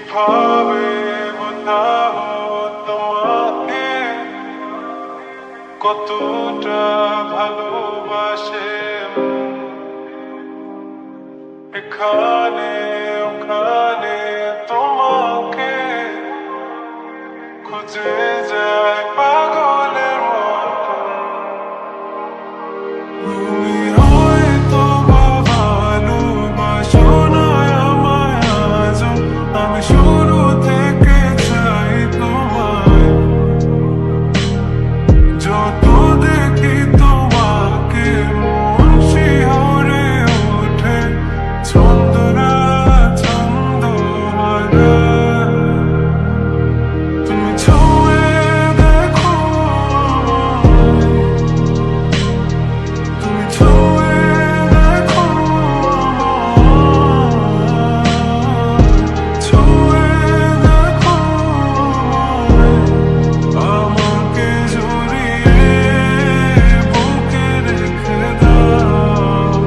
কিভাবে বোঝাবো তোমাকে কতটা ভালোবাসে এখানে ওখানে তোমাকে খুঁজে যায় পাগলের মতো তুমি হয়তো বা ভালোবাসো না আমায় আজও আমি শুরু থেকে চাই তোমায় যত দেখি তোমাকে মন শিহরে ওঠে ছন্দরা ছন্দ হারা তুমি ছুঁয়ে দেখো তুমি ছুঁয়ে দেখো ছুঁয়ে দেখো আমাকে জড়িয়ে বুকে রেখে দাও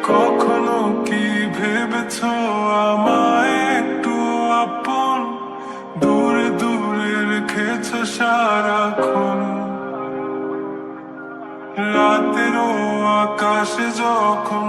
কখনো কি ভেবেছো আমায় একটু আপন দূরে দূরে রেখেছো সারাক্ষণ রাতেরও আকাশে যখন